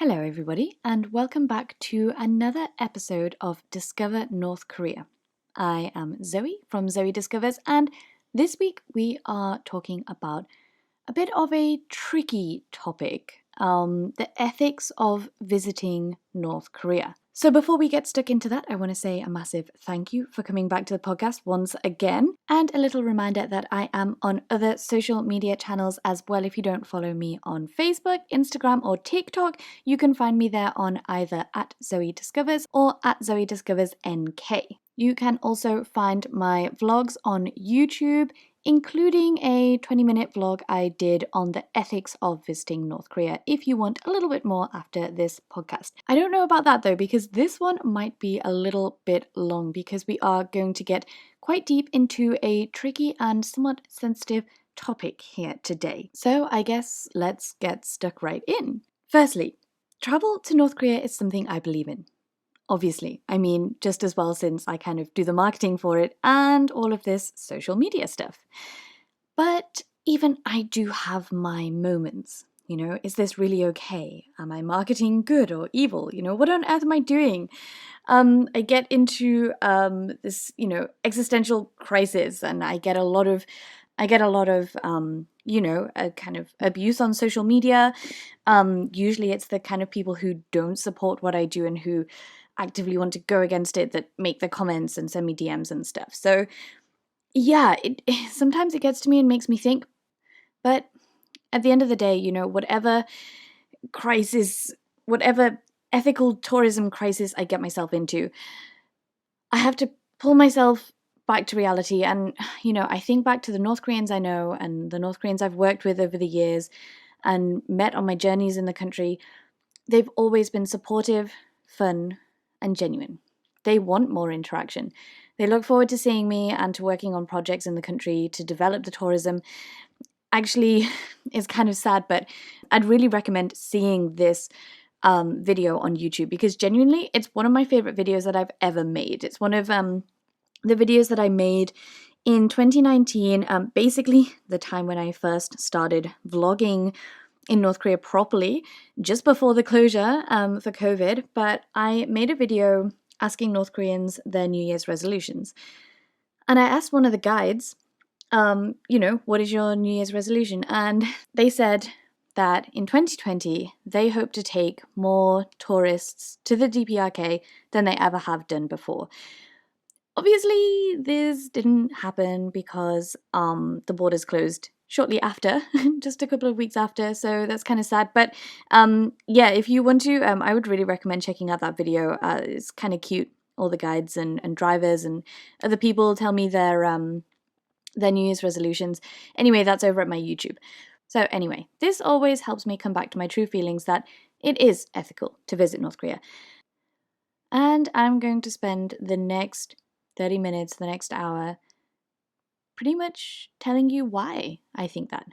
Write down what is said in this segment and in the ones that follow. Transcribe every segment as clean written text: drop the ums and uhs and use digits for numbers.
Hello everybody and welcome back to another episode of Discover North Korea. I am Zoe from Zoe Discovers, and this week we are talking about a bit of a tricky topic, the ethics of visiting North Korea. So before we get stuck into that, I want to say a massive thank you for coming back to the podcast once again, and a little reminder that I am on other social media channels as well. If you don't follow me on Facebook, Instagram, or TikTok, you can find me there on either at Zoe Discovers or at Zoe Discovers NK. You can also find my vlogs on YouTube, including a 20-minute vlog I did on the ethics of visiting North Korea, if you want a little bit more after this podcast. I don't know about that though, because this one might be a little bit long, because we are going to get quite deep into a tricky and somewhat sensitive topic here today. So I guess let's get stuck right in. Firstly, travel to North Korea is something I believe in. Obviously, I mean, just as well since I kind of do the marketing for it and all of this social media stuff. But even I do have my moments. Is this really okay? Am I marketing good or evil? What on earth am I doing? I get into this, existential crisis, and I get a lot of a kind of abuse on social media. Usually it's the kind of people who don't support what I do and who actively want to go against it that make the comments and send me DMs and stuff. So yeah, sometimes it gets to me and makes me think. But at the end of the day, whatever crisis, whatever ethical tourism crisis I get myself into, I have to pull myself back to reality. And, I think back to the North Koreans I know and the North Koreans I've worked with over the years and met on my journeys in the country. They've always been supportive, fun, and genuine. They want more interaction. They look forward to seeing me and to working on projects in the country to develop the tourism. Actually, it's kind of sad, but I'd really recommend seeing this video on YouTube, because genuinely, it's one of my favorite videos that I've ever made. It's one of the videos that I made in 2019, basically the time when I first started vlogging in North Korea properly, just before the closure for COVID. But I made a video asking North Koreans their New Year's resolutions. And I asked one of the guides, what is your New Year's resolution? And they said that in 2020, they hope to take more tourists to the DPRK than they ever have done before. Obviously, this didn't happen because the borders closed shortly after, just a couple of weeks after, so that's kind of sad. But yeah, if you want to, I would really recommend checking out that video. It's kind of cute. All the guides and drivers and other people tell me their New Year's resolutions. Anyway, that's over at my YouTube. So anyway, this always helps me come back to my true feelings that it is ethical to visit North Korea. And I'm going to spend the next 30 minutes, the next hour, pretty much telling you why I think that.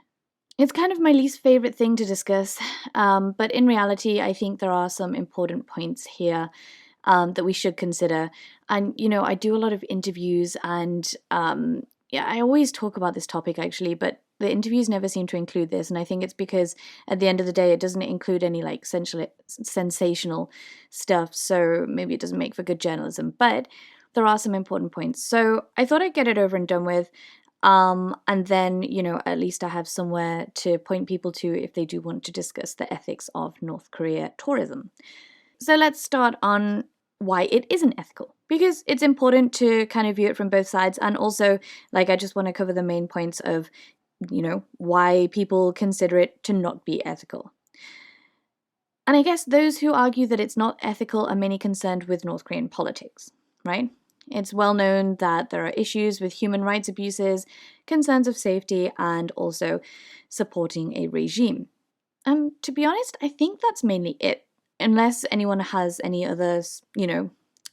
It's kind of my least favorite thing to discuss, but in reality, I think there are some important points here that we should consider. And, I do a lot of interviews, and I always talk about this topic actually, but the interviews never seem to include this. And I think it's because at the end of the day, it doesn't include any sensational stuff. So maybe it doesn't make for good journalism, but there are some important points. So I thought I'd get it over and done with. And then, at least I have somewhere to point people to if they do want to discuss the ethics of North Korea tourism. So let's start on why it isn't ethical, because it's important to kind of view it from both sides. And also, I just want to cover the main points of, why people consider it to not be ethical. And I guess those who argue that it's not ethical are mainly concerned with North Korean politics, right? It's well known that there are issues with human rights abuses, concerns of safety, and also supporting a regime. To be honest, I think that's mainly it. Unless anyone has any other,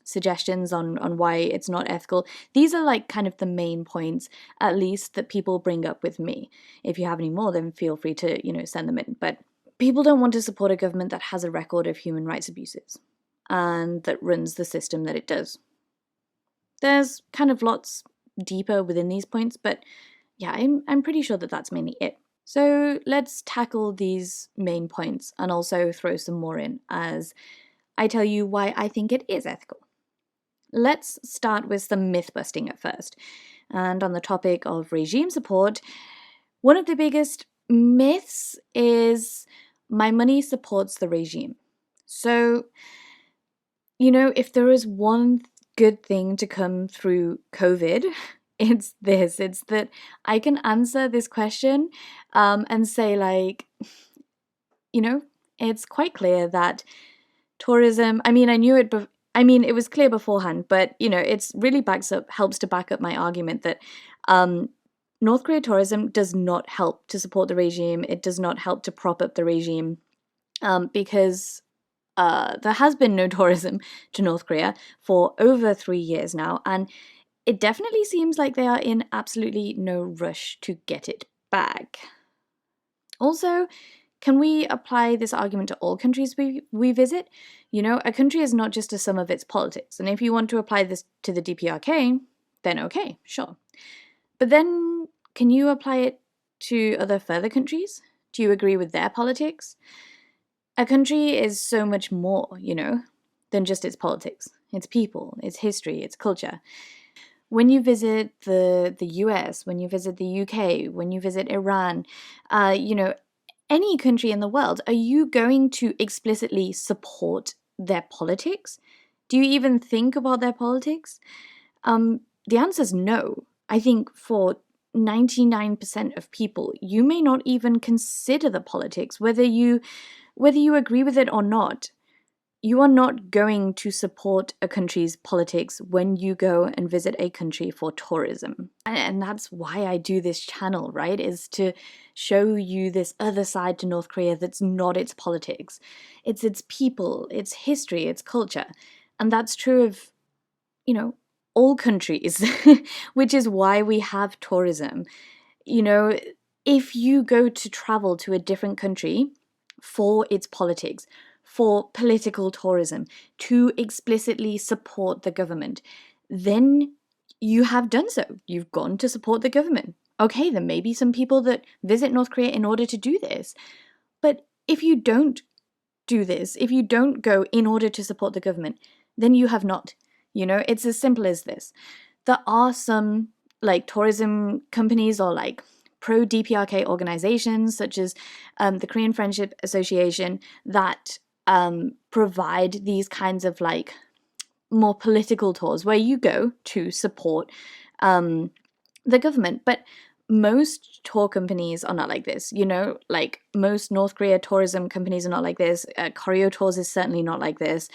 suggestions on why it's not ethical. These are kind of the main points, at least, that people bring up with me. If you have any more, then feel free to, send them in. But people don't want to support a government that has a record of human rights abuses and that runs the system that it does. There's kind of lots deeper within these points, but yeah, I'm pretty sure that that's mainly it. So let's tackle these main points and also throw some more in as I tell you why I think it is ethical. Let's start with some myth busting at first. And on the topic of regime support, one of the biggest myths is my money supports the regime. So, if there is one good thing to come through COVID, it's this. It's that I can answer this question and say, like, it's quite clear that tourism, I mean, I knew it, it was clear beforehand, but, it's really helps to back up my argument that North Korea tourism does not help to support the regime. It does not help to prop up the regime because there has been no tourism to North Korea for over 3 years now, and it definitely seems like they are in absolutely no rush to get it back. Also, can we apply this argument to all countries we visit? A country is not just a sum of its politics, and if you want to apply this to the DPRK, then okay, sure. But then, can you apply it to other further countries? Do you agree with their politics? A country is so much more, than just its politics, its people, its history, its culture. When you visit the US, when you visit the UK, when you visit Iran, any country in the world, are you going to explicitly support their politics? Do you even think about their politics? The answer is no. I think for 99% of people, you may not even consider the politics, whether you agree with it or not. You are not going to support a country's politics when you go and visit a country for tourism. And that's why I do this channel, right? Is to show you this other side to North Korea that's not its politics. It's its people, its history, its culture. And that's true of, all countries, which is why we have tourism. If you go to travel to a different country for its politics, for political tourism, to explicitly support the government, then you have done so. You've gone to support the government. Okay, there may be some people that visit North Korea in order to do this. But if you don't do this, if you don't go in order to support the government, then you have not. It's as simple as this. There are some tourism companies or pro DPRK organizations such as the Korean Friendship Association that provide these kinds of more political tours where you go to support the government. But most tour companies are not like this, most North Korea tourism companies are not like this. Koryo Tours is certainly not like this.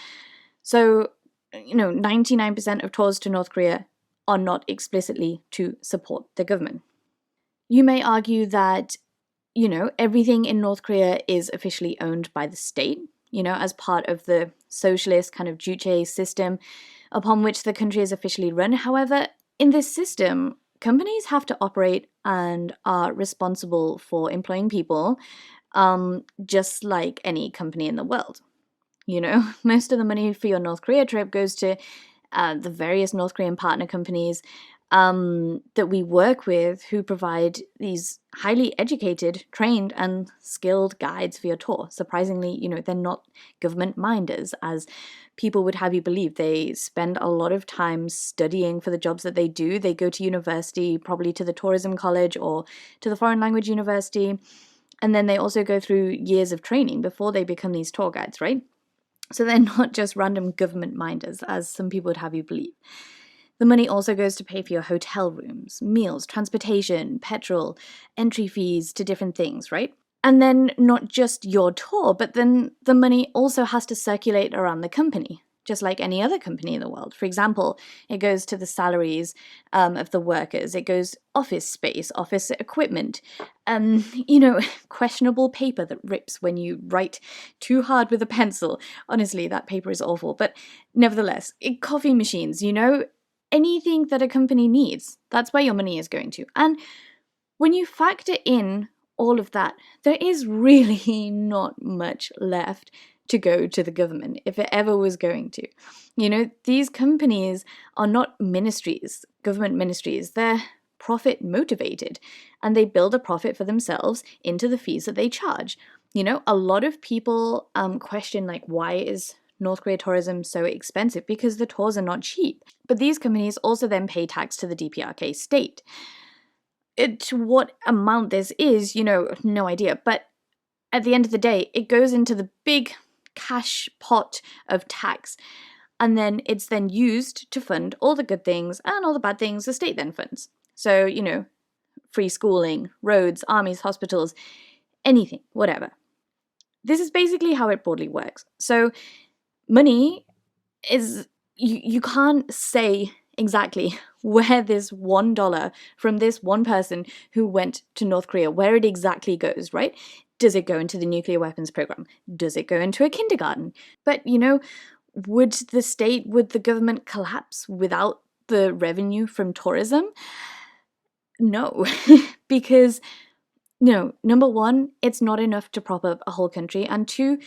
So, 99% of tours to North Korea are not explicitly to support the government. You may argue that, everything in North Korea is officially owned by the state, as part of the socialist kind of juche system upon which the country is officially run. However, in this system, companies have to operate and are responsible for employing people, just like any company in the world. Most of the money for your North Korea trip goes to the various North Korean partner companies that we work with who provide these highly educated, trained, and skilled guides for your tour. Surprisingly, they're not government minders, as people would have you believe. They spend a lot of time studying for the jobs that they do. They go to university, probably to the tourism college or to the foreign language university, and then they also go through years of training before they become these tour guides, right? So they're not just random government minders, as some people would have you believe. The money also goes to pay for your hotel rooms, meals, transportation, petrol, entry fees to different things, right? And then not just your tour, but then the money also has to circulate around the company, just like any other company in the world. For example, it goes to the salaries of the workers. It goes office space, office equipment, questionable paper that rips when you write too hard with a pencil. Honestly, that paper is awful. But nevertheless, coffee machines, anything that a company needs, that's where your money is going to. And when you factor in all of that, there is really not much left to go to the government, if it ever was going to. These companies are not ministries, government ministries. They're profit motivated, and they build a profit for themselves into the fees that they charge. You know, a lot of people question, like, why is North Korea tourism so expensive? Because the tours are not cheap. But these companies also then pay tax to the DPRK state. To what amount this is, you know, no idea. But at the end of the day, it goes into the big cash pot of tax. And then it's then used to fund all the good things and all the bad things the state then funds. So, you know, free schooling, roads, armies, hospitals, anything, whatever. This is basically how it broadly works. So money is, you can't say exactly where this $1 from this one person who went to North Korea, where it exactly goes, right? Does it go into the nuclear weapons program? Does it go into a kindergarten? But, you know, would the government collapse without the revenue from tourism? No, because, no, number one, it's not enough to prop up a whole country, and two,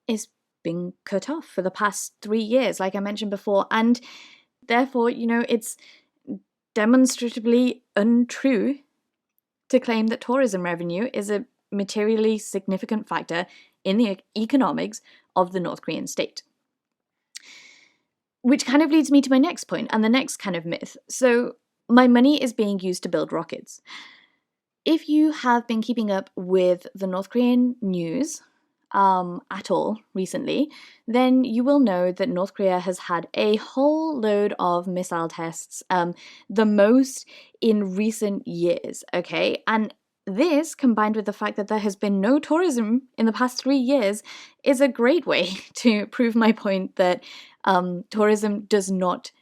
it's been cut off for the past 3 years, like I mentioned before, and therefore, you know, it's demonstrably untrue to claim that tourism revenue is a materially significant factor in the economics of the North Korean state. Which kind of leads me to my next point and the next kind of myth. So, my money is being used to build rockets. If you have been keeping up with the North Korean news at all recently, then you will know that North Korea has had a whole load of missile tests, the most in recent years, okay? And this, combined with the fact that there has been no tourism in the past 3 years, is a great way to prove my point that tourism does not,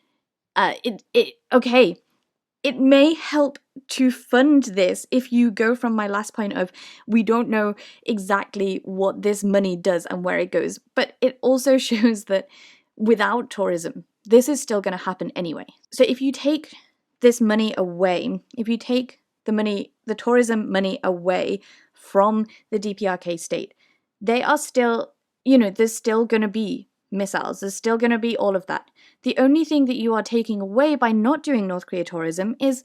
it may help to fund this if you go from my last point of we don't know exactly what this money does and where it goes, but it also shows that without tourism, this is still going to happen anyway. So if you take this money away, if you take the tourism money away from the DPRK state, they are still, you know, there's still going to be missiles, there's still going to be all of that. The only thing that you are taking away by not doing North Korea tourism is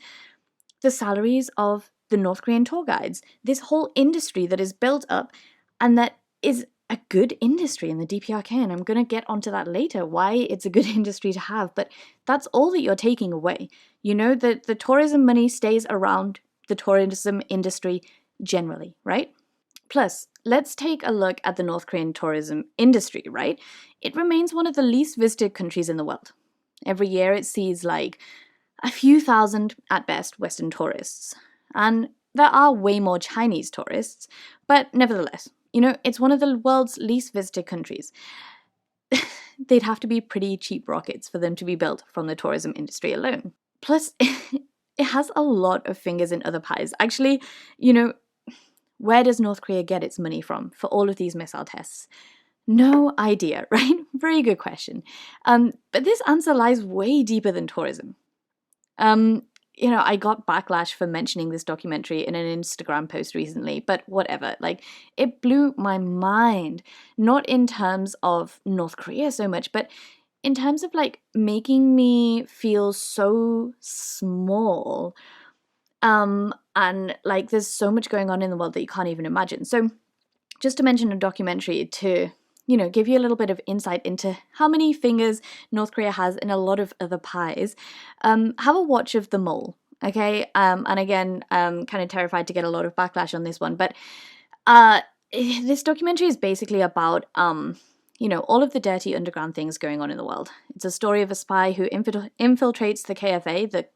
the salaries of the North Korean tour guides. This whole industry that is built up and that is a good industry in the DPRK, and I'm going to get onto that later, why it's a good industry to have, but that's all that you're taking away. You know, the tourism money stays around the tourism industry generally, right? Plus, let's take a look at the North Korean tourism industry, right? It remains one of the least visited countries in the world. Every year it sees like a few thousand, at best, Western tourists. And there are way more Chinese tourists, but nevertheless, you know, it's one of the world's least visited countries. They'd have to be pretty cheap rockets for them to be built from the tourism industry alone. Plus, it has a lot of fingers in other pies. Actually, you know, where does North Korea get its money from for all of these missile tests? No idea, right? Very good question. But this answer lies way deeper than tourism. You know, I got backlash for mentioning this documentary in an Instagram post recently, but whatever. Like, it blew my mind. Not in terms of North Korea so much, but in terms of like making me feel so small. And like there's so much going on in the world that you can't even imagine. So just to mention a documentary to, you know, give you a little bit of insight into how many fingers North Korea has in a lot of other pies, have a watch of The Mole, okay? And again, I'm kind of terrified to get a lot of backlash on this one, but this documentary is basically about, you know, all of the dirty underground things going on in the world. It's a story of a spy who infiltrates the KFA, the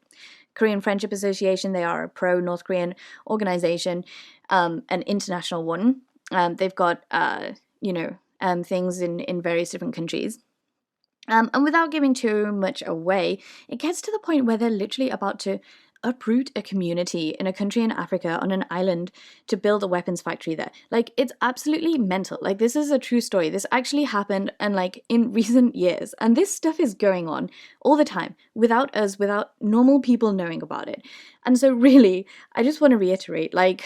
Korean Friendship Association. They are a pro-North Korean organization, an international one. They've got, you know, things in various different countries. And without giving too much away, it gets to the point where they're literally about to uproot a community in a country in Africa on an island to build a weapons factory there. Like, it's absolutely mental. Like, this is a true story. This actually happened and like in recent years. And this stuff is going on all the time without us, without normal people knowing about it. And so really, I just want to reiterate, like,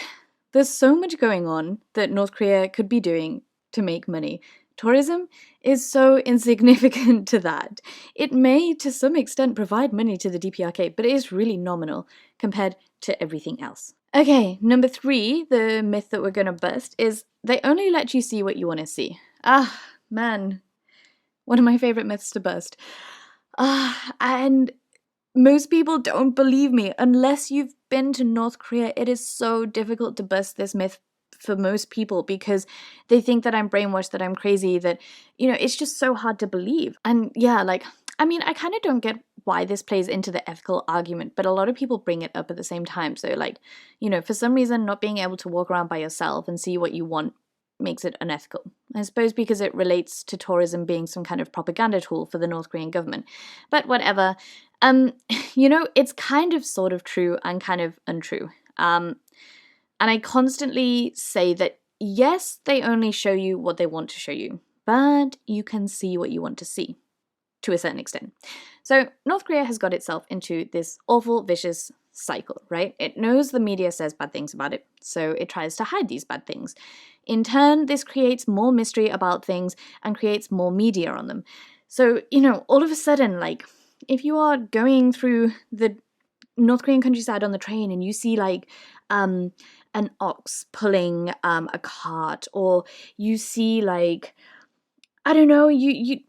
there's so much going on that North Korea could be doing to make money. Tourism is so insignificant to that. It may, to some extent, provide money to the DPRK, but it is really nominal compared to everything else. Okay, number 3, the myth that we're going to bust is they only let you see what you want to see. Ah, man, one of my favorite myths to bust. And most people don't believe me. Unless you've been to North Korea, it is so difficult to bust this myth for most people because they think that I'm brainwashed, that I'm crazy, that, it's just so hard to believe. And yeah, I kind of don't get why this plays into the ethical argument, but a lot of people bring it up at the same time. So for some reason, not being able to walk around by yourself and see what you want makes it unethical. I suppose because it relates to tourism being some kind of propaganda tool for the North Korean government. But whatever. It's kind of sort of true and kind of untrue. And I constantly say that, yes, they only show you what they want to show you, but you can see what you want to see, to a certain extent. So North Korea has got itself into this awful, vicious cycle, right? It knows the media says bad things about it, so it tries to hide these bad things. In turn, this creates more mystery about things and creates more media on them. So, all of a sudden, if you are going through the North Korean countryside on the train and you see an ox pulling a cart, or you see I don't know, you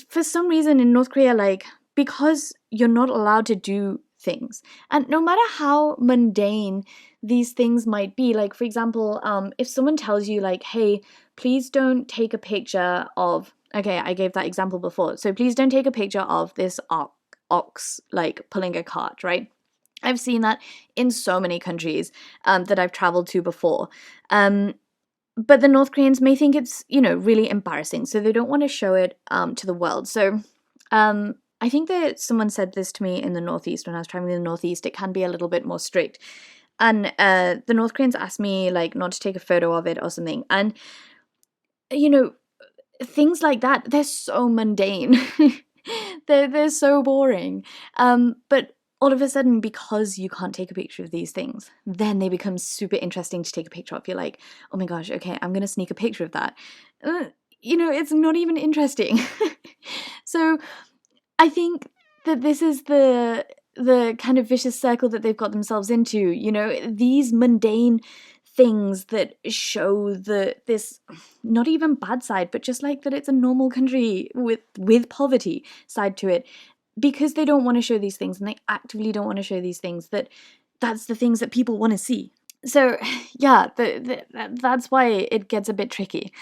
for some reason in North Korea, because you're not allowed to do things, and no matter how mundane these things might be, for example, if someone tells you hey, please don't take a picture of, okay, I gave that example before, so please don't take a picture of this ox pulling a cart, right? I've seen that in so many countries that I've traveled to before. But the North Koreans may think it's, really embarrassing, so they don't want to show it to the world. So I think that someone said this to me in the Northeast when I was traveling in the Northeast. It can be a little bit more strict. And the North Koreans asked me, not to take a photo of it or something. And, things like that, they're so mundane. they're so boring. But all of a sudden, because you can't take a picture of these things, then they become super interesting to take a picture of. You're like, oh my gosh, okay, I'm going to sneak a picture of that. It's not even interesting. So I think that this is the kind of vicious circle that they've got themselves into. These mundane things that show this not even bad side, but just that it's a normal country with poverty side to it, because they don't want to show these things, and they actively don't want to show these things, that's the things that people want to see. So yeah, that's why it gets a bit tricky.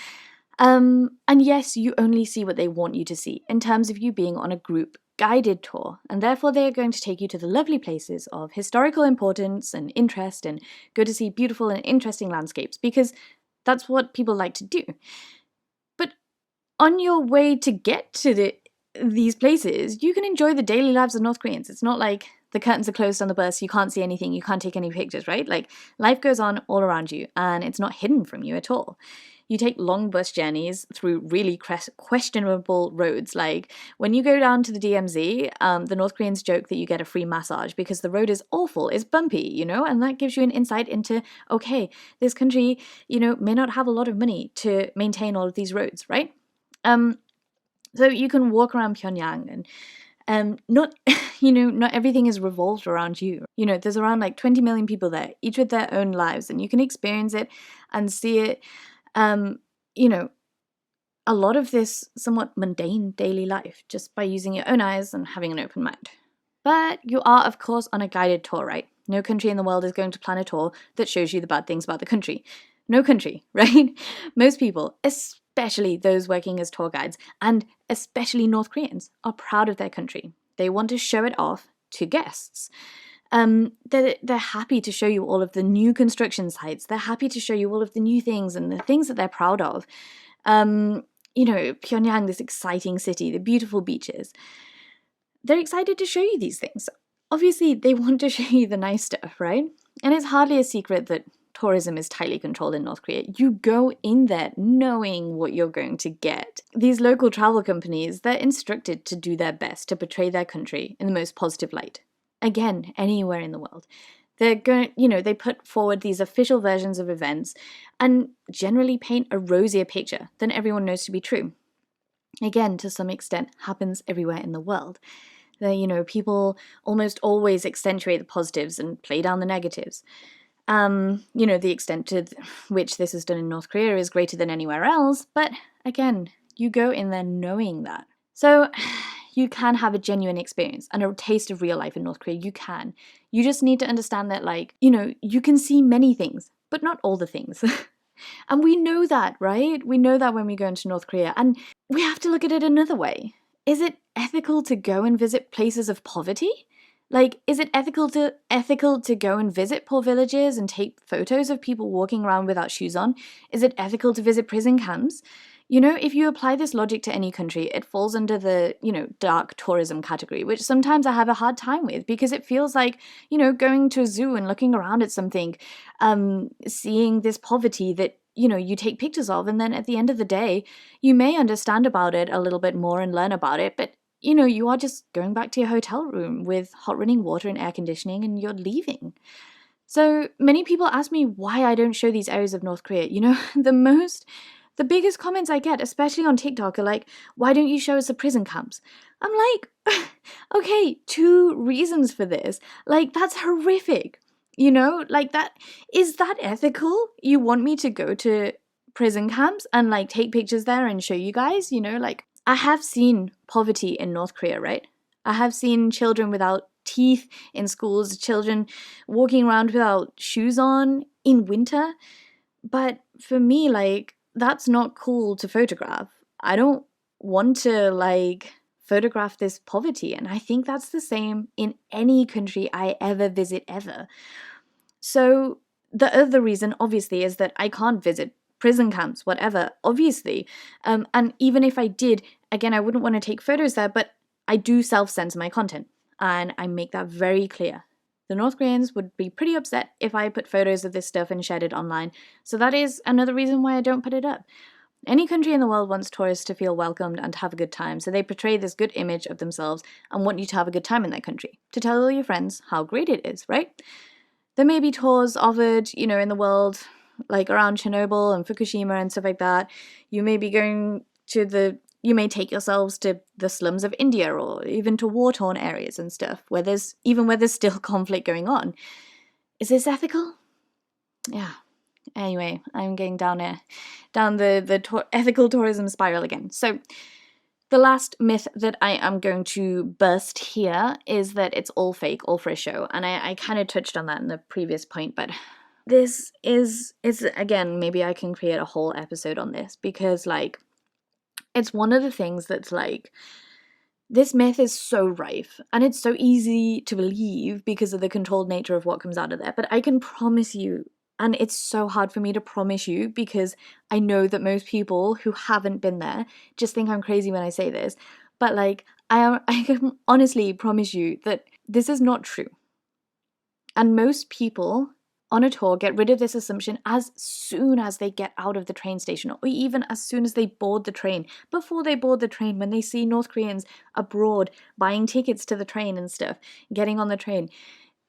And yes, you only see what they want you to see in terms of you being on a group guided tour, and therefore they are going to take you to the lovely places of historical importance and interest and go to see beautiful and interesting landscapes, because that's what people like to do. But on your way to get to these places, you can enjoy the daily lives of North Koreans. It's not like the curtains are closed on the bus, you can't see anything, you can't take any pictures, right? Life goes on all around you, and it's not hidden from you at all. You take long bus journeys through really questionable roads. When you go down to the DMZ, the North Koreans joke that you get a free massage because the road is awful, it's bumpy, and that gives you an insight into, okay, this country, may not have a lot of money to maintain all of these roads, right? So you can walk around Pyongyang, and not, not everything is revolved around you. There's around 20 million people there, each with their own lives, and you can experience it and see it. A lot of this somewhat mundane daily life just by using your own eyes and having an open mind. But you are, of course, on a guided tour, right? No country in the world is going to plan a tour that shows you the bad things about the country. No country, right? Most people, especially those working as tour guides, and especially North Koreans, are proud of their country. They want to show it off to guests. They're happy to show you all of the new construction sites. They're happy to show you all of the new things and the things that they're proud of. Pyongyang, this exciting city, the beautiful beaches. They're excited to show you these things. Obviously, they want to show you the nice stuff, right? And it's hardly a secret that tourism is tightly controlled in North Korea. You go in there knowing what you're going to get. These local travel companies, they're instructed to do their best to portray their country in the most positive light. Again, anywhere in the world. They're going, they put forward these official versions of events and generally paint a rosier picture than everyone knows to be true. Again, to some extent, happens everywhere in the world. People almost always accentuate the positives and play down the negatives. The extent to which this is done in North Korea is greater than anywhere else, but again, you go in there knowing that. So you can have a genuine experience and a taste of real life in North Korea. You can. You just need to understand that, you can see many things, but not all the things. And we know that, right? We know that when we go into North Korea. And we have to look at it another way. Is it ethical to go and visit places of poverty? Is it ethical to go and visit poor villages and take photos of people walking around without shoes on? Is it ethical to visit prison camps? If you apply this logic to any country, it falls under the, dark tourism category, which sometimes I have a hard time with because it feels like, going to a zoo and looking around at something, seeing this poverty that, you take pictures of, and then at the end of the day, you may understand about it a little bit more and learn about it, but you are just going back to your hotel room with hot running water and air conditioning and you're leaving. So many people ask me why I don't show these areas of North Korea. The biggest comments I get, especially on TikTok, are like, why don't you show us the prison camps? I'm like, okay, 2 reasons for this. That's horrific. Is that ethical? You want me to go to prison camps and take pictures there and show you guys? I have seen poverty in North Korea, right? I have seen children without teeth in schools, children walking around without shoes on in winter. But for me, that's not cool to photograph. I don't want to photograph this poverty. And I think that's the same in any country I ever visit ever. So the other reason, obviously, is that I can't visit prison camps, whatever, obviously. And even if I did, again, I wouldn't want to take photos there, but I do self-censor my content. And I make that very clear. The North Koreans would be pretty upset if I put photos of this stuff and shared it online. So that is another reason why I don't put it up. Any country in the world wants tourists to feel welcomed and to have a good time, so they portray this good image of themselves and want you to have a good time in their country, to tell all your friends how great it is, right? There may be tours offered, in the world, around Chernobyl and Fukushima and stuff like that. You may be going to you may take yourselves to the slums of India or even to war-torn areas and stuff, where there's still conflict going on. Is this ethical? Yeah. Anyway, I'm getting down the ethical tourism spiral again. So the last myth that I am going to burst here is that it's all fake, all for a show. And I kind of touched on that in the previous point, but this is again, maybe I can create a whole episode on this because it's one of the things that's this myth is so rife and it's so easy to believe because of the controlled nature of what comes out of there. But I can promise you, and it's so hard for me to promise you because I know that most people who haven't been there just think I'm crazy when I say this. But I can honestly promise you that this is not true. And most people on a tour get rid of this assumption as soon as they get out of the train station, or even as soon as they board the train. Before they board the train, when they see North Koreans abroad buying tickets to the train and stuff, getting on the train,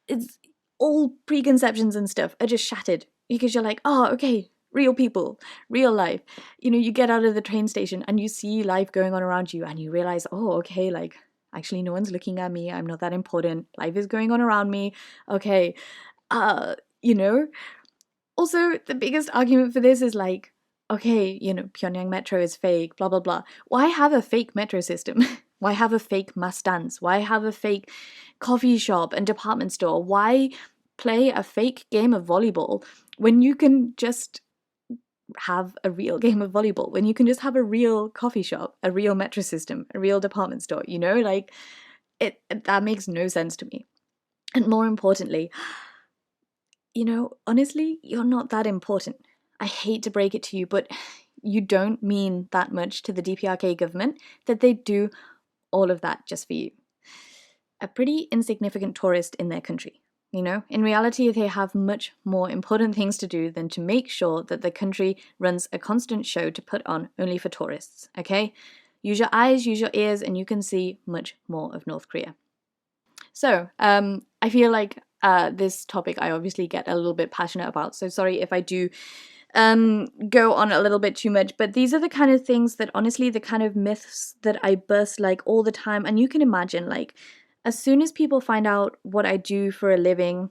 it's all preconceptions and stuff are just shattered because you're like, oh, okay, real people, real life. You get out of the train station and you see life going on around you and you realize, oh, okay, actually no one's looking at me. I'm not that important. Life is going on around me. Okay. Also, the biggest argument for this is okay, Pyongyang Metro is fake, blah, blah, blah. Why have a fake metro system? Why have a fake mass dance? Why have a fake coffee shop and department store? Why play a fake game of volleyball when you can just have a real game of volleyball? When you can just have a real coffee shop, a real metro system, a real department store, that makes no sense to me. And more importantly, honestly, you're not that important. I hate to break it to you, but you don't mean that much to the DPRK government that they do all of that just for you. A pretty insignificant tourist in their country. In reality, they have much more important things to do than to make sure that the country runs a constant show to put on only for tourists, okay? Use your eyes, use your ears, and you can see much more of North Korea. So, I feel like this topic I obviously get a little bit passionate about, so sorry if I do go on a little bit too much, but these are the kind of things that, honestly, the kind of myths that I burst like all the time. And you can imagine, like, as soon as people find out what I do for a living,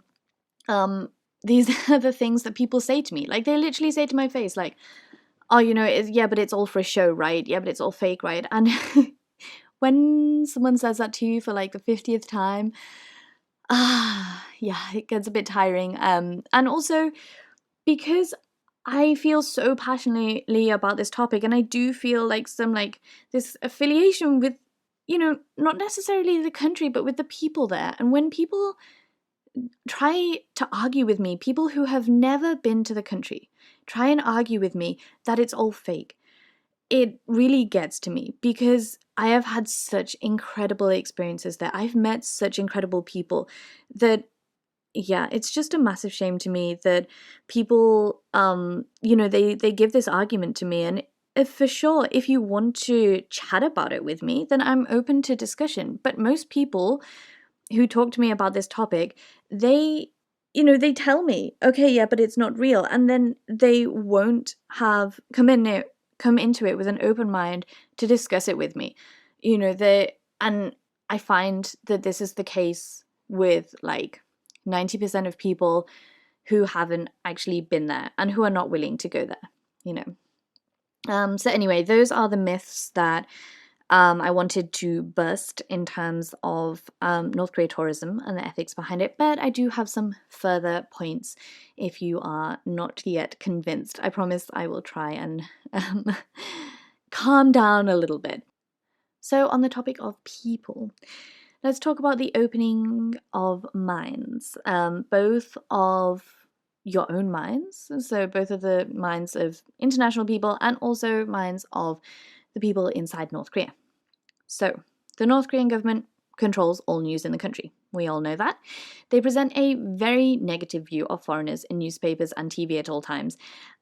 these are the things that people say to me. Like, they literally say to my face, like, oh, yeah, but it's all for a show, right? Yeah, but it's all fake, right? And when someone says that to you for like the 50th time, yeah, it gets a bit tiring. And also because I feel so passionately about this topic, and I do feel like some like this affiliation with, not necessarily the country, but with the people there. And when people try to argue with me, people who have never been to the country, try and argue with me that it's all fake, it really gets to me, because I have had such incredible experiences there. I've met such incredible people that, yeah, it's just a massive shame to me that people, they give this argument to me. And if, for sure, if you want to chat about it with me, then I'm open to discussion. But most people who talk to me about this topic, they tell me, okay, yeah, but it's not real, and then they won't have come into it with an open mind to discuss it with me. And I find that this is the case with like 90% of people who haven't actually been there and who are not willing to go there. So anyway, those are the myths that I wanted to burst in terms of North Korea tourism and the ethics behind it, but I do have some further points if you are not yet convinced. I promise I will try and calm down a little bit. So on the topic of people, let's talk about the opening of minds, both of your own minds, so both of the minds of international people and also minds of the people inside North Korea. So, the North Korean government controls all news in the country. We all know that. They present a very negative view of foreigners in newspapers and TV at all times.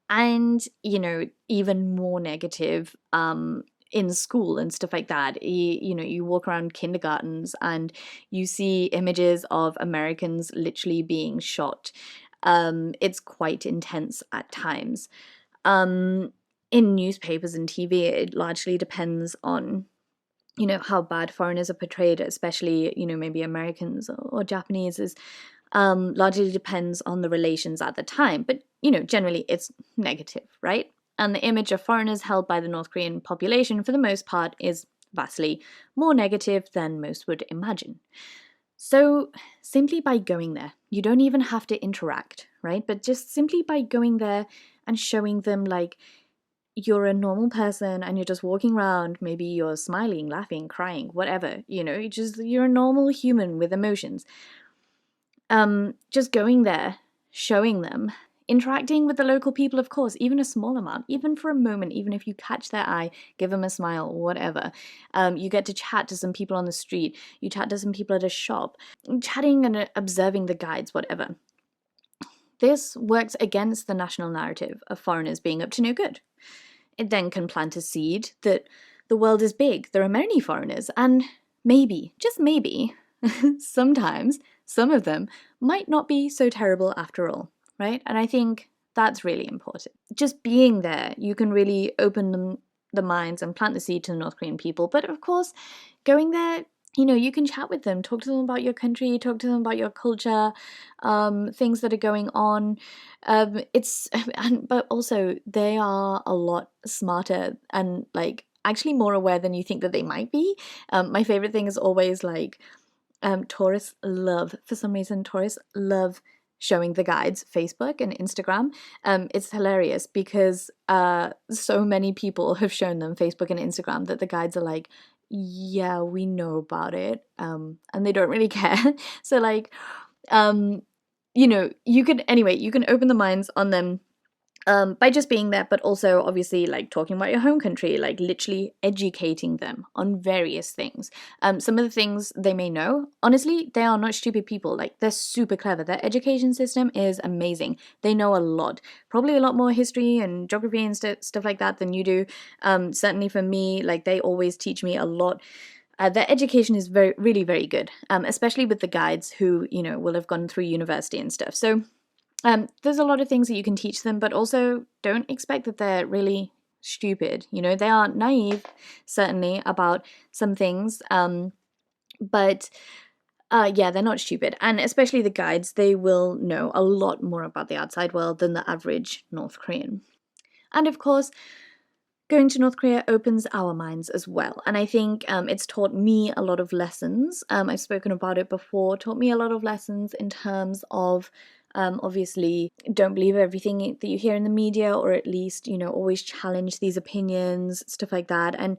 And, even more negative in school and stuff like that. You walk around kindergartens and you see images of Americans literally being shot. It's quite intense at times. In newspapers and TV, it largely depends on how bad foreigners are portrayed, especially maybe Americans or Japanese, is largely depends on the relations at the time, but generally it's negative, right? And the image of foreigners held by the North Korean population for the most part is vastly more negative than most would imagine. So simply by going there, you don't even have to interact, right? But just simply by going there and showing them like you're a normal person and you're just walking around, maybe you're smiling, laughing, crying, whatever, you're a normal human with emotions. Just going there, showing them, interacting with the local people, of course, even a small amount, even for a moment, even if you catch their eye, give them a smile, whatever. You get to chat to some people on the street, you chat to some people at a shop, chatting and observing the guides, whatever. This works against the national narrative of foreigners being up to no good. It then can plant a seed that the world is big, there are many foreigners, and maybe, just maybe, sometimes some of them might not be so terrible after all, right? And I think that's really important. Just being there, you can really open the minds and plant the seed to the North Korean people. But of course, going there, you can chat with them, talk to them about your country, talk to them about your culture, things that are going on. But also they are a lot smarter and like actually more aware than you think that they might be. My favorite thing is always like tourists love showing the guides Facebook and Instagram. It's hilarious because so many people have shown them Facebook and Instagram that the guides are like, yeah, we know about it, and they don't really care. So like, you can open the minds on them by just being there, but also obviously like talking about your home country, like literally educating them on various things. Some of the things they may know, honestly, they are not stupid people. Like they're super clever. Their education system is amazing. They know a lot, probably a lot more history and geography and stuff like that than you do. Certainly for me, like they always teach me a lot Their education is really very good, especially with the guides who, will have gone through university and stuff. So there's a lot of things that you can teach them, but also don't expect that they're really stupid. They are naive, certainly, about some things, but yeah, they're not stupid. And especially the guides, they will know a lot more about the outside world than the average North Korean. And of course, going to North Korea opens our minds as well. And I think it's taught me a lot of lessons. I've spoken about it before, taught me a lot of lessons in terms of obviously don't believe everything that you hear in the media, or at least, always challenge these opinions, stuff like that. And,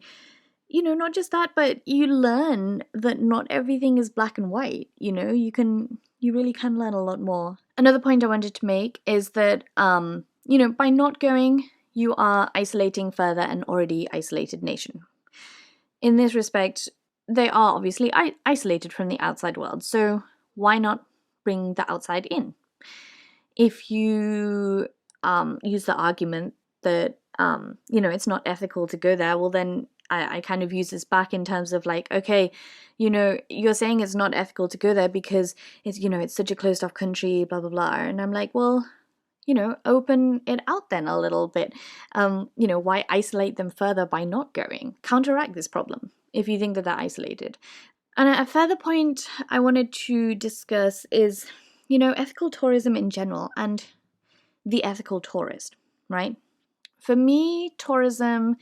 not just that, but you learn that not everything is black and white. You really can learn a lot more. Another point I wanted to make is that, by not going, you are isolating further an already isolated nation. In this respect, they are obviously isolated from the outside world, so why not bring the outside in? If you use the argument that, it's not ethical to go there, well then I kind of use this back in terms of like, okay, you're saying it's not ethical to go there because it's, it's such a closed off country, blah, blah, blah. And I'm like, well, open it out then a little bit. Why isolate them further by not going? Counteract this problem if you think that they're isolated. And a further point I wanted to discuss is, ethical tourism in general and the ethical tourist, right? For me, tourism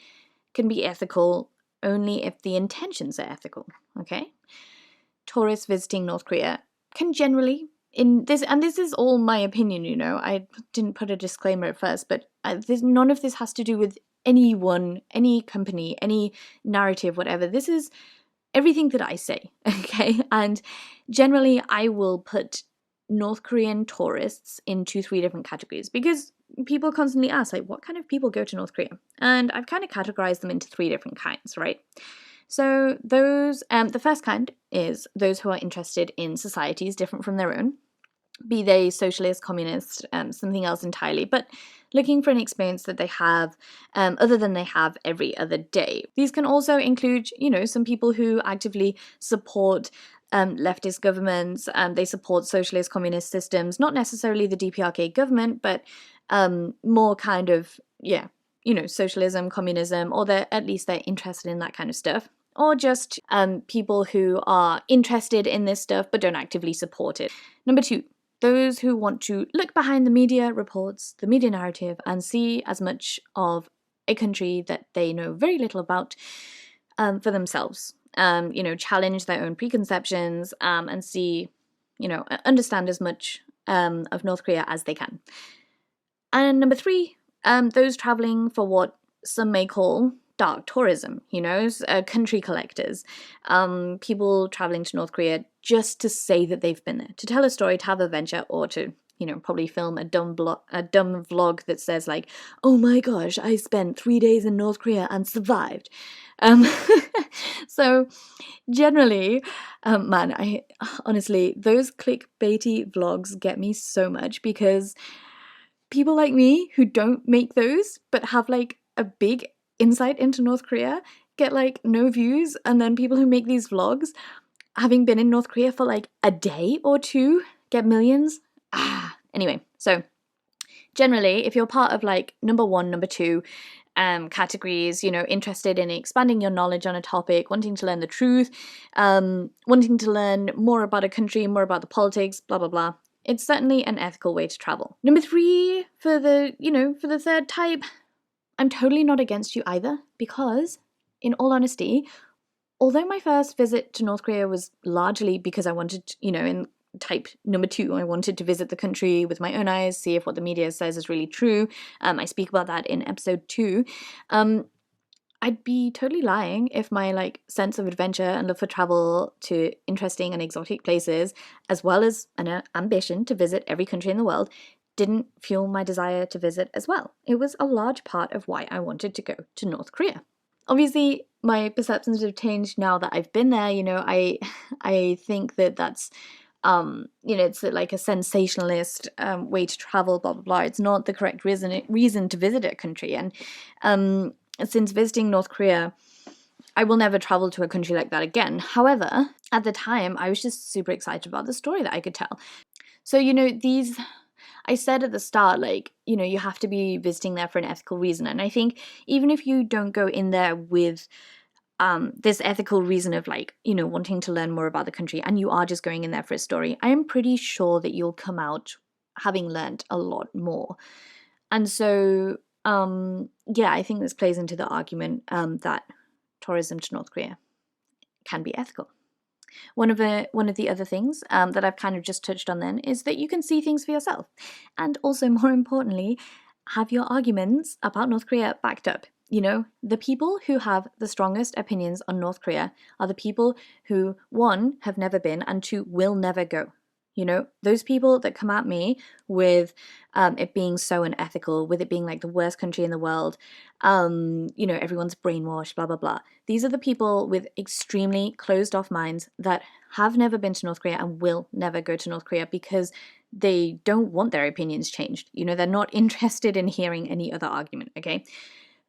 can be ethical only if the intentions are ethical, okay? Tourists visiting North Korea can generally, in this, and this is all my opinion, I didn't put a disclaimer at first, but none of this has to do with anyone, any company, any narrative, whatever. This is everything that I say, okay? And generally, I will put North Korean tourists into 3 different categories because people constantly ask, like, what kind of people go to North Korea? And I've kind of categorized them into 3 different kinds, right? So those, the first kind is those who are interested in societies different from their own, be they socialist, communist, something else entirely, but looking for an experience that they have other than they have every other day. These can also include, some people who actively support leftist governments, they support socialist, communist systems, not necessarily the DPRK government, but more kind of, socialism, communism, or at least they're interested in that kind of stuff. Or just people who are interested in this stuff but don't actively support it. Number 2, those who want to look behind the media reports, the media narrative, and see as much of a country that they know very little about for themselves. Challenge their own preconceptions and see, understand as much of North Korea as they can. And number 3, those traveling for what some may call dark tourism, country collectors, people traveling to North Korea just to say that they've been there, to tell a story, to have a venture, or to, probably film a dumb vlog that says like, oh my gosh, I spent 3 days in North Korea and survived. So generally, man, I honestly, those clickbaity vlogs get me so much because people like me who don't make those but have like a big insight into North Korea get like no views, and then people who make these vlogs having been in North Korea for like a day or 2 get millions. Anyway, so generally if you're part of like number 1, number 2 categories, interested in expanding your knowledge on a topic, wanting to learn the truth, wanting to learn more about a country, more about the politics, blah blah blah, it's certainly an ethical way to travel. Number 3, for the third type, I'm totally not against you either, because, in all honesty, although my first visit to North Korea was largely because I wanted, in type number 2, I wanted to visit the country with my own eyes, see if what the media says is really true. I speak about that in episode 2. I'd be totally lying if my sense of adventure and love for travel to interesting and exotic places, as well as an ambition to visit every country in the world, didn't fuel my desire to visit as well. It was a large part of why I wanted to go to North Korea. Obviously, my perceptions have changed now that I've been there. I think that that's, it's like a sensationalist way to travel, blah, blah, blah. It's not the correct reason to visit a country. And since visiting North Korea, I will never travel to a country like that again. However, at the time, I was just super excited about the story that I could tell. So, I said at the start, like, you have to be visiting there for an ethical reason. And I think even if you don't go in there with this ethical reason of, like, wanting to learn more about the country, and you are just going in there for a story, I am pretty sure that you'll come out having learned a lot more. And so, yeah, I think this plays into the argument that tourism to North Korea can be ethical. One of the other things that I've kind of just touched on then is that you can see things for yourself. And also, more importantly, have your arguments about North Korea backed up. The people who have the strongest opinions on North Korea are the people who, one, have never been, and two, will never go. Those people that come at me with it being so unethical, with it being like the worst country in the world, everyone's brainwashed, blah, blah, blah. These are the people with extremely closed off minds that have never been to North Korea and will never go to North Korea because they don't want their opinions changed. They're not interested in hearing any other argument, okay?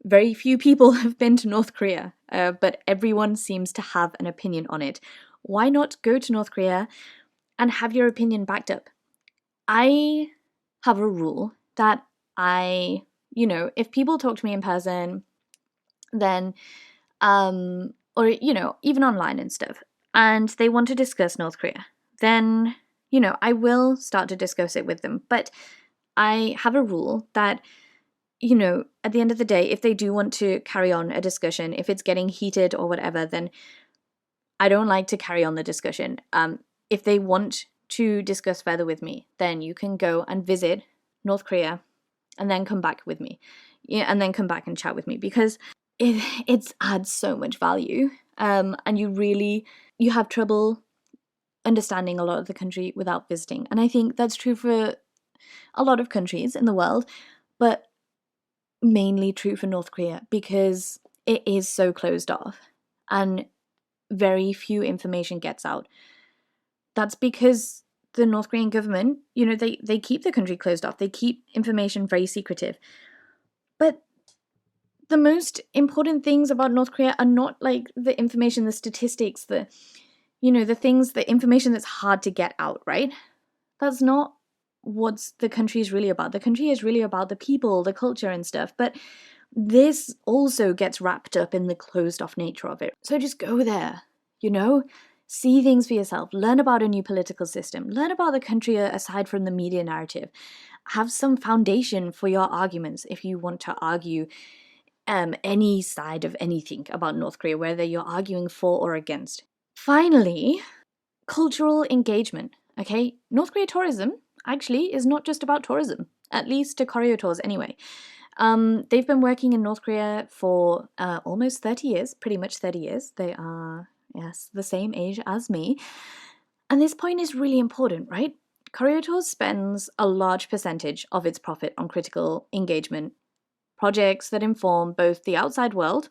Very few people have been to North Korea, but everyone seems to have an opinion on it. Why not go to North Korea and have your opinion backed up? I have a rule that if people talk to me in person, then, or, even online and stuff, and they want to discuss North Korea, then, I will start to discuss it with them. But I have a rule that, at the end of the day, if they do want to carry on a discussion, if it's getting heated or whatever, then I don't like to carry on the discussion. If they want to discuss further with me, then you can go and visit North Korea and then come back with me. And then come back and chat with me, because it adds so much value. And you have trouble understanding a lot of the country without visiting. And I think that's true for a lot of countries in the world, but mainly true for North Korea because it is so closed off and very few information gets out. That's because the North Korean government, they keep the country closed off. They keep information very secretive. But the most important things about North Korea are not like the information, the statistics, the things, the information that's hard to get out, right? That's not what the country is really about. The country is really about the people, the culture and stuff. But this also gets wrapped up in the closed off nature of it. So just go there, see things for yourself, learn about a new political system, learn about the country aside from the media narrative, have some foundation for your arguments if you want to argue any side of anything about North Korea, whether you're arguing for or against. Finally, cultural engagement, okay? North Korea tourism actually is not just about tourism, at least to Koryo Tours anyway. They've been working in North Korea for almost 30 years, pretty much 30 years. They are, yes, the same age as me. And this point is really important, right? Koryo Tours spends a large percentage of its profit on critical engagement projects that inform both the outside world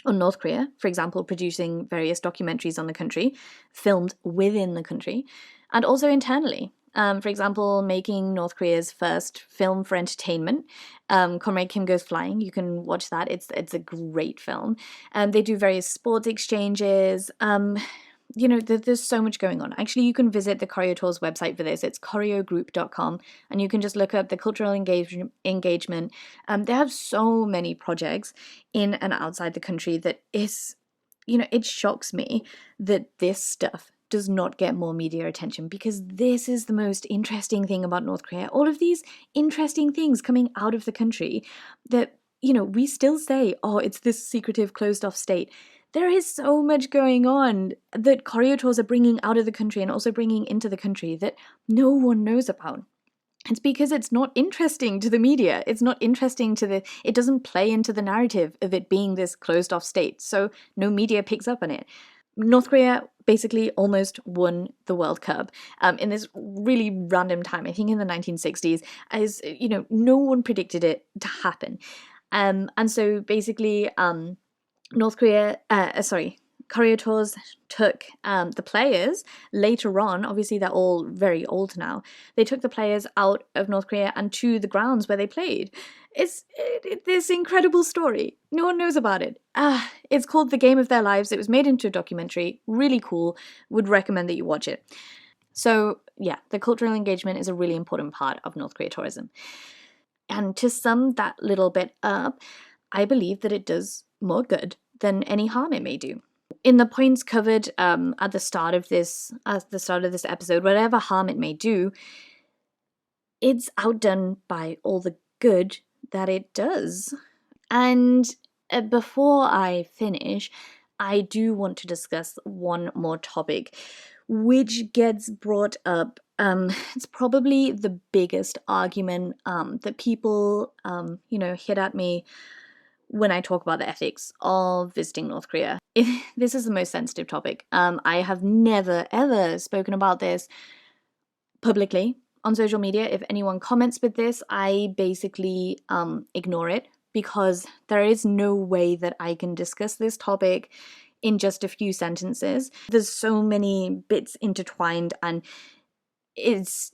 on North Korea, for example, producing various documentaries on the country, filmed within the country, and also internally. For example, making North Korea's first film for entertainment, Comrade Kim Goes Flying. You can watch that. It's a great film. They do various sports exchanges. There's so much going on. Actually, you can visit the Koryo Tours website for this. It's koryogroup.com, and you can just look up the cultural engagement. They have so many projects in and outside the country that is, it shocks me that this stuff does not get more media attention, because this is the most interesting thing about North Korea. All of these interesting things coming out of the country that, we still say, oh, it's this secretive, closed-off state. There is so much going on that Koryo Tours are bringing out of the country and also bringing into the country that no one knows about. It's because it's not interesting to the media. It's not interesting it doesn't play into the narrative of it being this closed-off state, so no media picks up on it. North Korea basically almost won the World Cup in this really random time, I think in the 1960s, as, no one predicted it to happen. And so basically, Koryo Koryo Tours took the players later on, obviously they're all very old now, they took the players out of North Korea and to the grounds where they played. It's this incredible story. No one knows about it. It's called The Game of Their Lives. It was made into a documentary. Really cool. Would recommend that you watch it. So yeah, the cultural engagement is a really important part of North Korea tourism. And to sum that little bit up, I believe that it does more good than any harm it may do. In the points covered at the start of this episode, whatever harm it may do, it's outdone by all the good that it does. And before I finish, I do want to discuss one more topic, which gets brought up. It's probably the biggest argument that people, hit at me when I talk about the ethics of visiting North Korea. This is the most sensitive topic. I have never, ever spoken about this publicly on social media. If anyone comments with this, I basically ignore it, because there is no way that I can discuss this topic in just a few sentences. There's so many bits intertwined and it's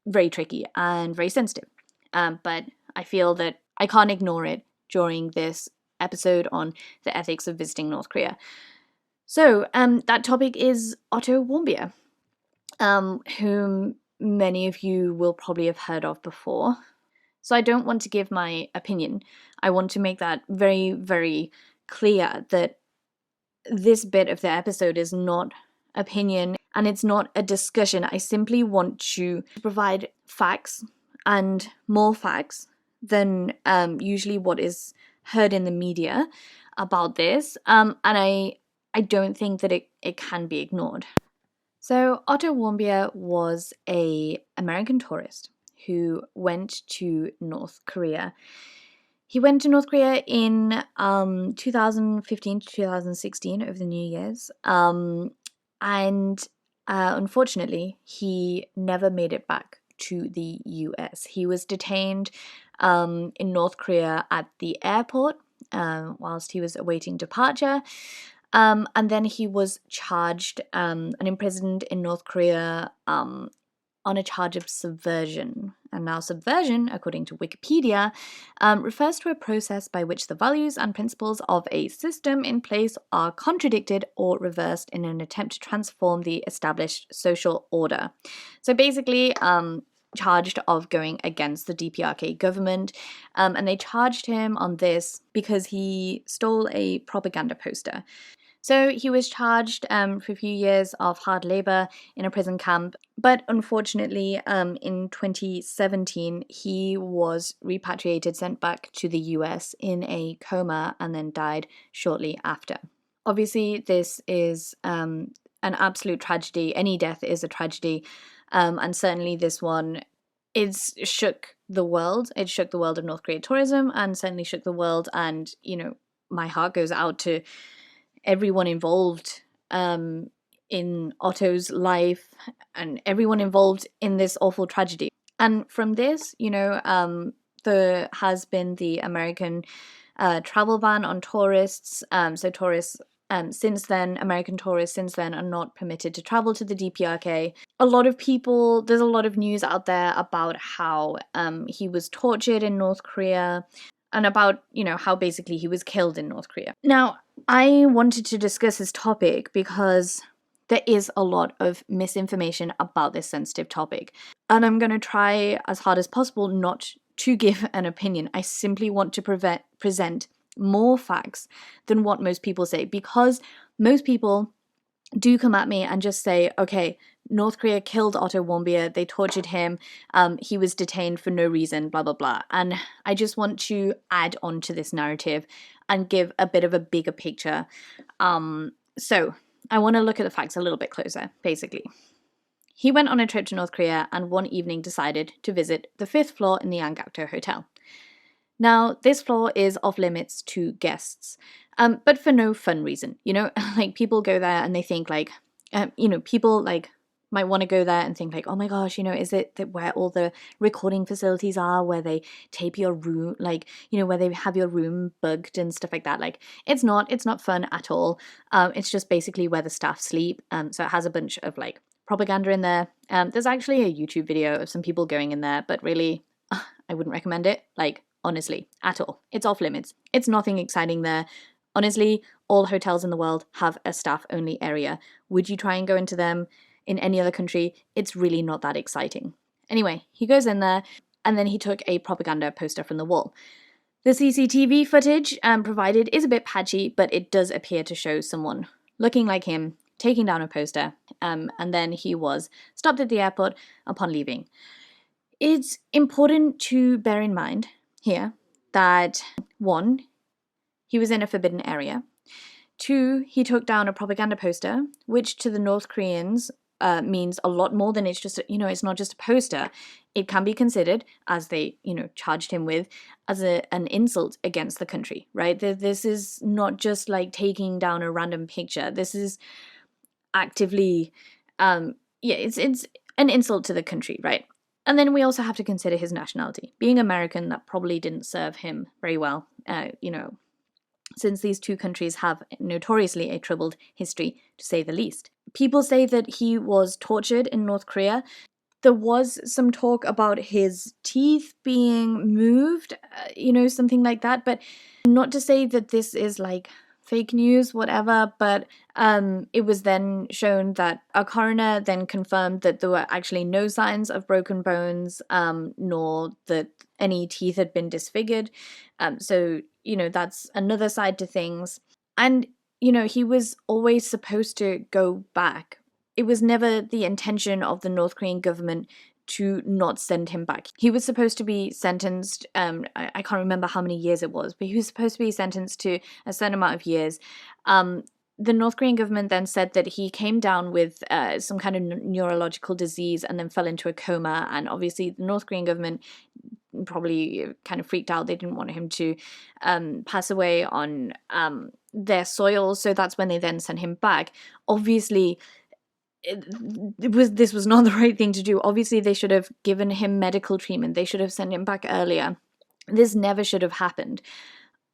very tricky and very sensitive. But I feel that I can't ignore it during this episode on the ethics of visiting North Korea. So that topic is Otto Warmbier, whom many of you will probably have heard of before. So I don't want to give my opinion. I want to make that very, very clear that this bit of the episode is not opinion and it's not a discussion. I simply want to provide facts, and more facts than usually what is heard in the media about this. And I don't think that it can be ignored. So Otto Warmbier was an American tourist who went to North Korea. He went to North Korea in 2015 to 2016 over the New Year's. And unfortunately, he never made it back to the US. He was detained in North Korea at the airport whilst he was awaiting departure. And then he was charged and imprisoned in North Korea on a charge of subversion. And now subversion, according to Wikipedia, refers to a process by which the values and principles of a system in place are contradicted or reversed in an attempt to transform the established social order. So basically, charged of going against the DPRK government, and they charged him on this because he stole a propaganda poster. So he was charged for a few years of hard labor in a prison camp, but unfortunately in 2017 he was repatriated, sent back to the US in a coma, and then died shortly after. Obviously this is an absolute tragedy. Any death is a tragedy, and certainly this one shook the world. It shook the world of North Korea tourism, and certainly shook the world, and my heart goes out to everyone involved in Otto's life and everyone involved in this awful tragedy. And from this, there has been the American travel ban on tourists. So tourists American tourists since then are not permitted to travel to the DPRK. There's a lot of news out there about how he was tortured in North Korea, and about, how basically he was killed in North Korea. Now, I wanted to discuss this topic because there is a lot of misinformation about this sensitive topic. And I'm going to try as hard as possible not to give an opinion. I simply want to present more facts than what most people say, because most people do come at me and just say, okay, North Korea killed Otto Warmbier, they tortured him, he was detained for no reason, blah, blah, blah. And I just want to add on to this narrative and give a bit of a bigger picture. So I want to look at the facts a little bit closer, basically. He went on a trip to North Korea and one evening decided to visit the 5th floor in the Angakdo Hotel. Now, this floor is off limits to guests, but for no fun reason, like people go there and they think people like might want to go there and think like, oh my gosh, is it that where all the recording facilities are, where they tape your room, like, where they have your room bugged and stuff like that. Like, it's not fun at all. It's just basically where the staff sleep. So it has a bunch of like propaganda in there. There's actually a YouTube video of some people going in there, but really, I wouldn't recommend it. Like, honestly, at all. It's off limits. It's nothing exciting there. Honestly, all hotels in the world have a staff-only area. Would you try and go into them in any other country? It's really not that exciting. Anyway, he goes in there, and then he took a propaganda poster from the wall. The CCTV footage provided is a bit patchy, but it does appear to show someone looking like him taking down a poster, and then he was stopped at the airport upon leaving. It's important to bear in mind here that, one, he was in a forbidden area. 2, he took down a propaganda poster, which to the North Koreans means a lot more than it's just, it's not just a poster. It can be considered, as they, charged him with, as an insult against the country, right? This is not just like taking down a random picture. This is actively, it's an insult to the country, right? And then we also have to consider his nationality. Being American, that probably didn't serve him very well, since these two countries have notoriously a troubled history, to say the least. People say that he was tortured in North Korea. There was some talk about his teeth being moved, something like that. But not to say that this is like fake news, whatever, but it was then shown that a coroner then confirmed that there were actually no signs of broken bones, nor that any teeth had been disfigured. So, that's another side to things. And, he was always supposed to go back. It was never the intention of the North Korean government to not send him back. He was supposed to be sentenced, I can't remember how many years it was, but he was supposed to be sentenced to a certain amount of years. The North Korean government then said that he came down with some kind of neurological disease and then fell into a coma. And obviously the North Korean government probably kind of freaked out. They didn't want him to pass away on their soil. So that's when they then sent him back. Obviously, this was not the right thing to do. Obviously, they should have given him medical treatment. They should have sent him back earlier. This never should have happened.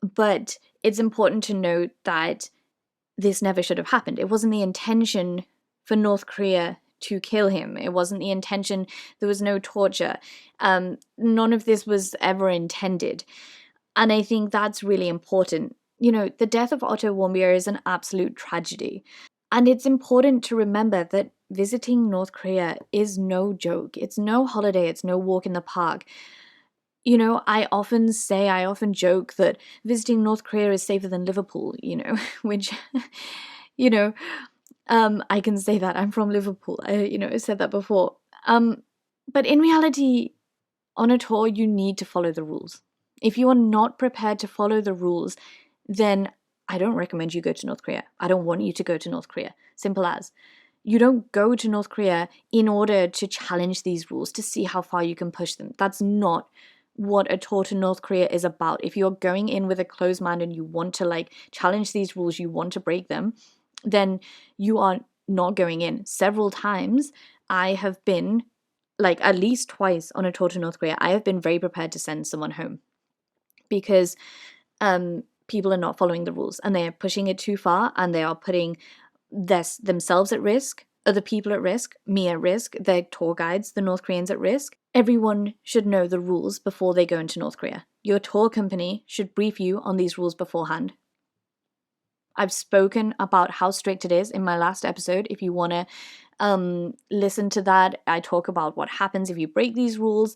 But it's important to note that this never should have happened. It wasn't the intention for North Korea to kill him. It wasn't the intention. There was no torture. None of this was ever intended. And I think that's really important. The death of Otto Warmbier is an absolute tragedy. And it's important to remember that visiting North Korea is no joke. It's no holiday. It's no walk in the park. I often joke that visiting North Korea is safer than Liverpool, which, I can say that. I'm from Liverpool. I said that before. But in reality, on a tour, you need to follow the rules. If you are not prepared to follow the rules, then I don't recommend you go to North Korea. I don't want you to go to North Korea. Simple as. You don't go to North Korea in order to challenge these rules, to see how far you can push them. That's not what a tour to North Korea is about. If you're going in with a closed mind and you want to challenge these rules, you want to break them, then you are not going in. Several times I have been, at least twice on a tour to North Korea, I have been very prepared to send someone home because people are not following the rules and they are pushing it too far, and they are putting themselves at risk, other people at risk, me at risk, their tour guides, the North Koreans at risk. Everyone should know the rules before they go into North Korea. Your tour company should brief you on these rules beforehand. I've spoken about how strict it is in my last episode. If you want to listen to that, I talk about what happens if you break these rules.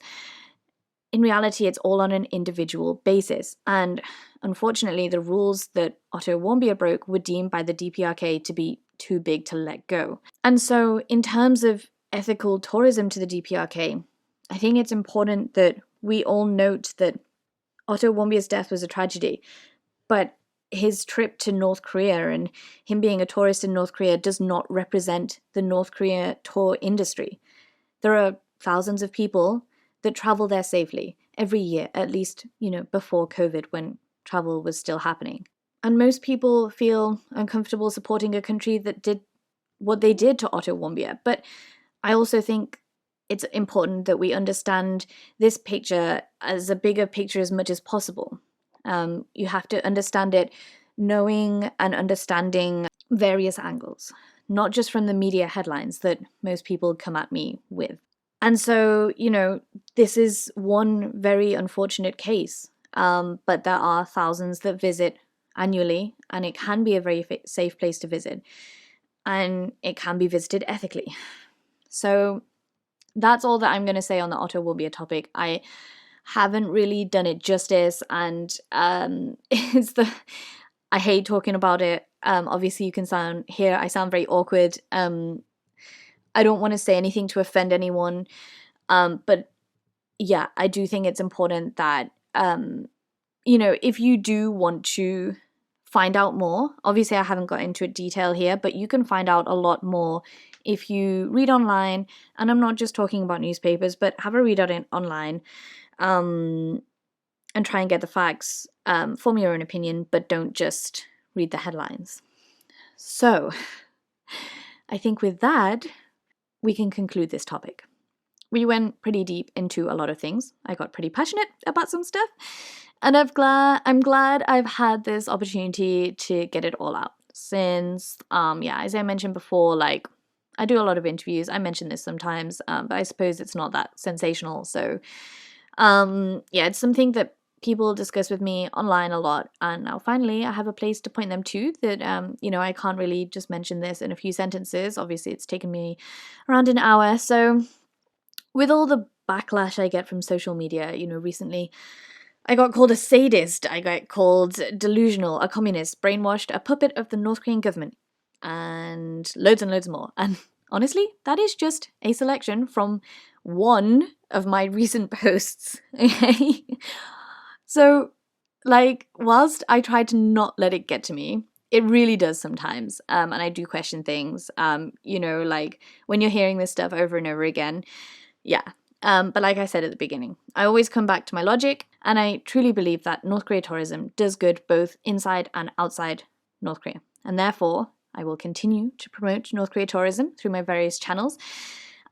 In reality, it's all on an individual basis. And unfortunately, the rules that Otto Warmbier broke were deemed by the DPRK to be too big to let go. And so in terms of ethical tourism to the DPRK, I think it's important that we all note that Otto Warmbier's death was a tragedy, but his trip to North Korea and him being a tourist in North Korea does not represent the North Korea tour industry. There are thousands of people that travel there safely every year, at least, before COVID, when travel was still happening. And most people feel uncomfortable supporting a country that did what they did to Otto Warmbier. But I also think it's important that we understand this picture as a bigger picture as much as possible. You have to understand it knowing and understanding various angles, not just from the media headlines that most people come at me with. And so, this is one very unfortunate case, but there are thousands that visit annually, and it can be a very safe place to visit, and it can be visited ethically. So that's all that I'm going to say on the Otter will be a topic. I haven't really done it justice, and I hate talking about it. Obviously, you can I sound very awkward. I don't want to say anything to offend anyone, but yeah, I do think it's important that if you do want to find out more, obviously I haven't got into detail here, but you can find out a lot more if you read online. And I'm not just talking about newspapers, but have a read on it online, and try and get the facts, form your own opinion, but don't just read the headlines. So I think with that, we can conclude this topic. We went pretty deep into a lot of things. I got pretty passionate about some stuff, and I'm glad I've had this opportunity to get it all out. Since as I mentioned before, like, I do a lot of interviews. I mention this sometimes, but I suppose it's not that sensational. So it's something that people discuss with me online a lot, and now finally I have a place to point them to that. I can't really just mention this in a few sentences. Obviously, it's taken me around an hour. So with all the backlash I get from social media, recently I got called a sadist, I got called delusional, a communist, brainwashed, a puppet of the North Korean government, and loads more. And honestly, that is just a selection from one of my recent posts. Okay? So, whilst I try to not let it get to me, it really does sometimes. And I do question things, when you're hearing this stuff over and over again. Yeah. But like I said at the beginning, I always come back to my logic, and I truly believe that North Korea tourism does good both inside and outside North Korea. And therefore, I will continue to promote North Korea tourism through my various channels.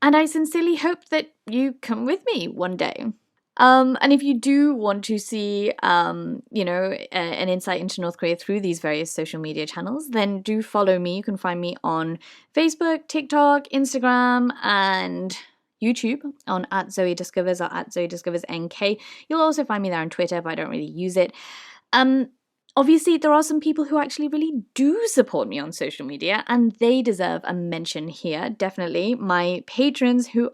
And I sincerely hope that you come with me one day. And if you do want to see, an insight into North Korea through these various social media channels, then do follow me. You can find me on Facebook, TikTok, Instagram, and YouTube on @ZoeDiscovers or @ZoeDiscoversNK. You'll also find me there on Twitter, but I don't really use it. Obviously, there are some people who actually really do support me on social media, and they deserve a mention here, definitely. My patrons who,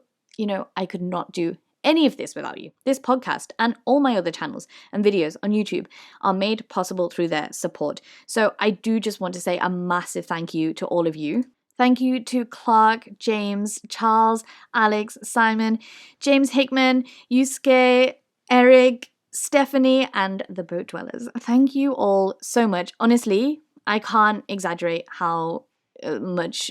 I could not do any of this without you. This podcast and all my other channels and videos on YouTube are made possible through their support. So I do just want to say a massive thank you to all of you. Thank you to Clark, James, Charles, Alex, Simon, James Hickman, Yusuke, Eric, Stephanie, and the Boat Dwellers. Thank you all so much. Honestly, I can't exaggerate how much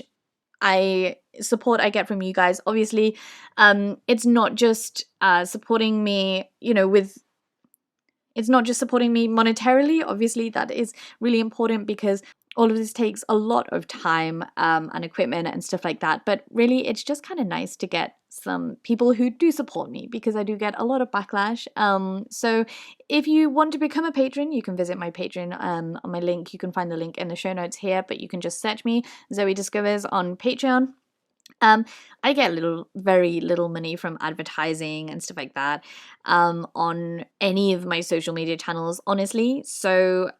support I get from you guys. Obviously, it's not just supporting me, it's not just supporting me monetarily. Obviously, that is really important because all of this takes a lot of time and equipment and stuff like that. But really, it's just kind of nice to get some people who do support me, because I do get a lot of backlash. So if you want to become a patron, you can visit my Patreon on my link. You can find the link in the show notes here, but you can just search me, Zoe Discovers, on Patreon. I get very little money from advertising and stuff like that on any of my social media channels, honestly. So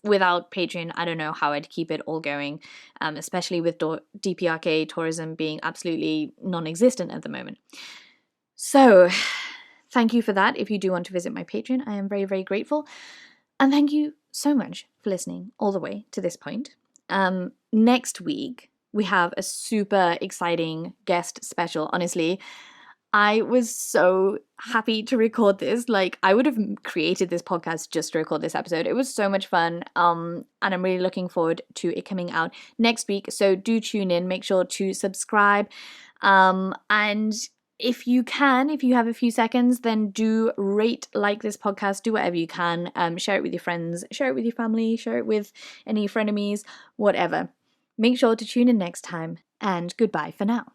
without Patreon, I don't know how I'd keep it all going, especially with DPRK tourism being absolutely non-existent at the moment. So thank you for that. If you do want to visit my Patreon, I am very, very grateful. And thank you so much for listening all the way to this point. Next week, we have a super exciting guest special. Honestly, I was so happy to record this. I would have created this podcast just to record this episode. It was so much fun. And I'm really looking forward to it coming out next week. So do tune in. Make sure to subscribe. And if you have a few seconds, then do rate, this podcast, do whatever you can. Share it with your friends, share it with your family, share it with any frenemies, whatever. Make sure to tune in next time, and goodbye for now.